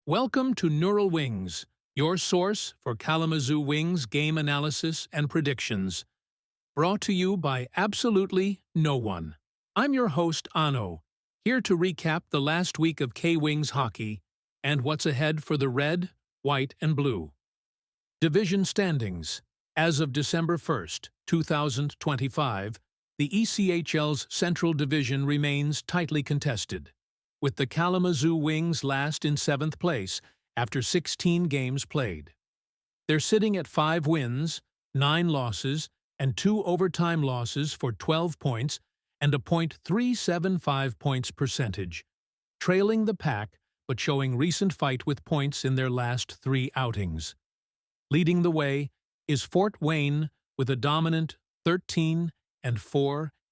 Welcome to Neural Wings, your source for Kalamazoo Wings game analysis and predictions. Brought to you by absolutely no one. I'm your host, Ano, here to recap the last week of K-Wings hockey and what's ahead for the red, white, and blue. Division standings. As of December 1st, 2025, the ECHL's Central Division remains tightly contested, with the Kalamazoo Wings last in 7th place after 16 games played. They're sitting at 5 wins, 9 losses, and 2 overtime losses for 12 points and a .375 points percentage, trailing the pack but showing recent fight with points in their last 3 outings. Leading the way is Fort Wayne with a dominant 13-4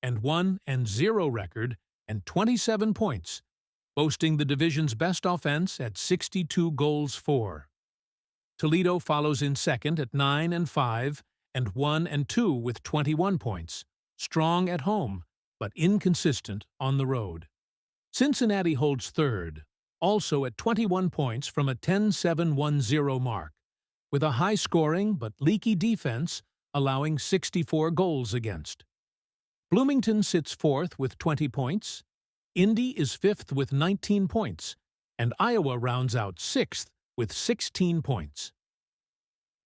and 1-0 record and 27 points, boasting the division's best offense at 62 goals for. Toledo follows in second at 9-5 and 1-2 with 21 points, strong at home but inconsistent on the road. Cincinnati holds third, also at 21 points from a 10-7-1-0 mark, with a high-scoring but leaky defense allowing 64 goals against. Bloomington sits fourth with 20 points, Indy is fifth with 19 points, and Iowa rounds out sixth with 16 points.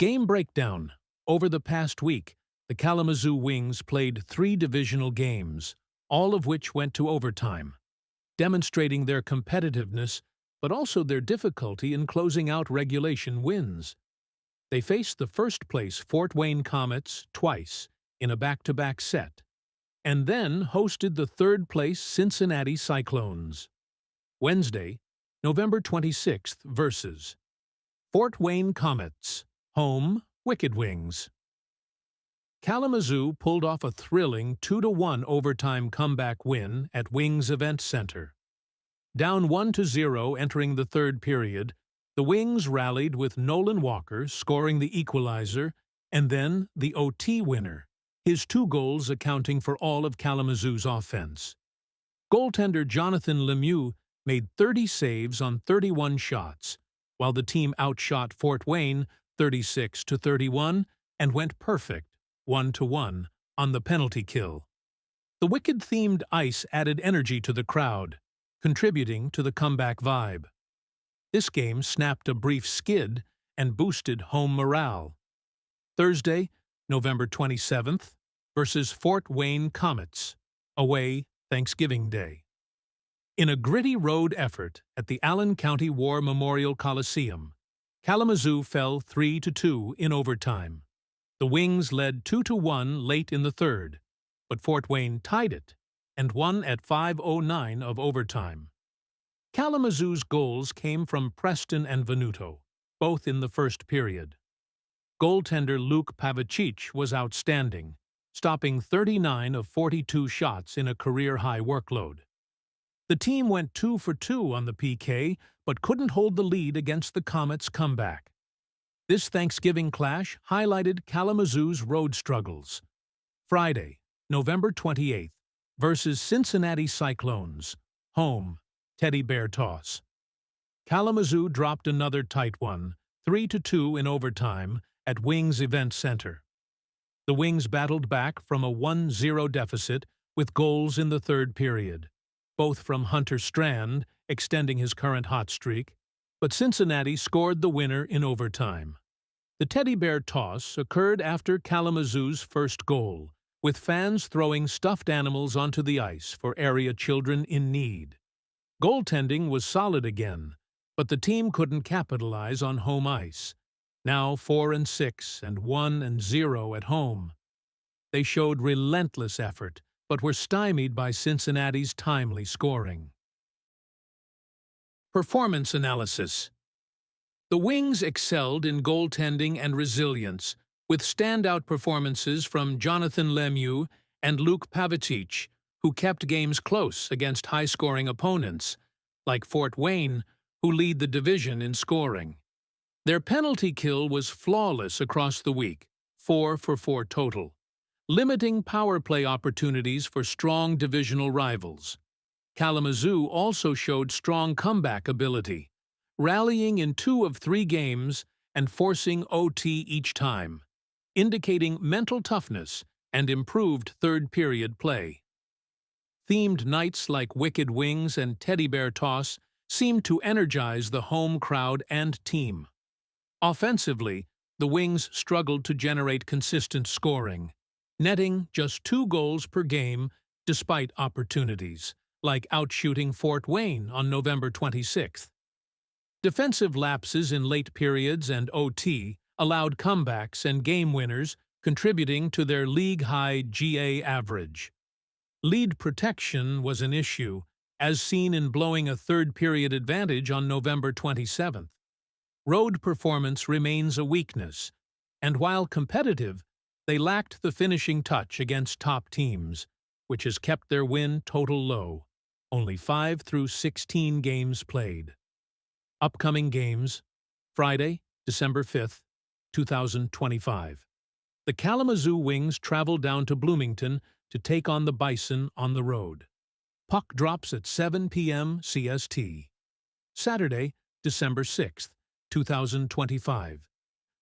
Game breakdown. Over the past week, the Kalamazoo Wings played 3 divisional games, all of which went to overtime, demonstrating their competitiveness but also their difficulty in closing out regulation wins. They faced the first-place Fort Wayne Komets twice in a back-to-back set, and then hosted the third-place Cincinnati Cyclones. Wednesday, November 26th versus Fort Wayne Komets, home Wicked Wings. Kalamazoo pulled off a thrilling 2-1 overtime comeback win at Wings Event Center. Down 1-0 entering the third period, the Wings rallied with Nolan Walker scoring the equalizer and then the OT winner, his 2 goals accounting for all of Kalamazoo's offense. Goaltender Jonathan Lemieux made 30 saves on 31 shots, while the team outshot Fort Wayne 36-31 and went perfect 1-1 on the penalty kill. The Wicked-themed ice added energy to the crowd, contributing to the comeback vibe. This game snapped a brief skid and boosted home morale. Thursday, November 27th, versus Fort Wayne Komets, away Thanksgiving Day. In a gritty road effort at the Allen County War Memorial Coliseum, Kalamazoo fell 3-2 in overtime. The Wings led 2-1 late in the third, but Fort Wayne tied it and won at 5:09 of overtime. Kalamazoo's goals came from Preston and Venuto, both in the first period. Goaltender Luke Pavicic was outstanding, stopping 39 of 42 shots in a career-high workload. The team went 2 for 2 on the PK, but couldn't hold the lead against the Komets' comeback. This Thanksgiving clash highlighted Kalamazoo's road struggles. Friday, November 28th, versus Cincinnati Cyclones, home, Teddy Bear Toss. Kalamazoo dropped another tight one, 3-2 in overtime, at Wings Event Center. The Wings battled back from a 1-0 deficit with goals in the third period, both from Hunter Strand, extending his current hot streak, but Cincinnati scored the winner in overtime. The Teddy Bear Toss occurred after Kalamazoo's first goal, with fans throwing stuffed animals onto the ice for area children in need. Goaltending was solid again, but the team couldn't capitalize on home ice, now 4-6 and 1-0 at home. They showed relentless effort, but were stymied by Cincinnati's timely scoring. Performance analysis. The Wings excelled in goaltending and resilience, with standout performances from Jonathan Lemieux and Luke Pavicic, who kept games close against high-scoring opponents, like Fort Wayne, who lead the division in scoring. Their penalty kill was flawless across the week, 4 for 4 total, limiting power play opportunities for strong divisional rivals. Kalamazoo also showed strong comeback ability, rallying in 2 of 3 games and forcing OT each time, indicating mental toughness and improved third-period play. Themed nights like Wicked Wings and Teddy Bear Toss seemed to energize the home crowd and team. Offensively, the Wings struggled to generate consistent scoring, netting just 2 goals per game despite opportunities, like outshooting Fort Wayne on November 26th. Defensive lapses in late periods and OT allowed comebacks and game winners, contributing to their league-high GA average. Lead protection was an issue, as seen in blowing a third-period advantage on November 27th. Road performance remains a weakness, and while competitive, they lacked the finishing touch against top teams, which has kept their win total low, only 5 through 16 games played. Upcoming games: Friday, December 5th, 2025. The Kalamazoo Wings travel down to Bloomington to take on the Bison on the road. Puck drops at 7 p.m. CST. Saturday, December 6th, 2025.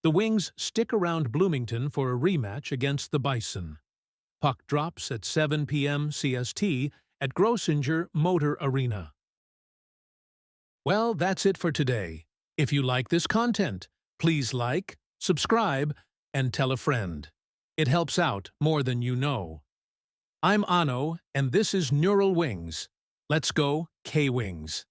The Wings stick around Bloomington for a rematch against the Bison. Puck drops at 7 p.m. CST at Grossinger Motor Arena. Well, that's it for today. If you like this content, please like, subscribe, and tell a friend. It helps out more than you know. I'm Ano, and this is Neural Wings. Let's go, K-Wings.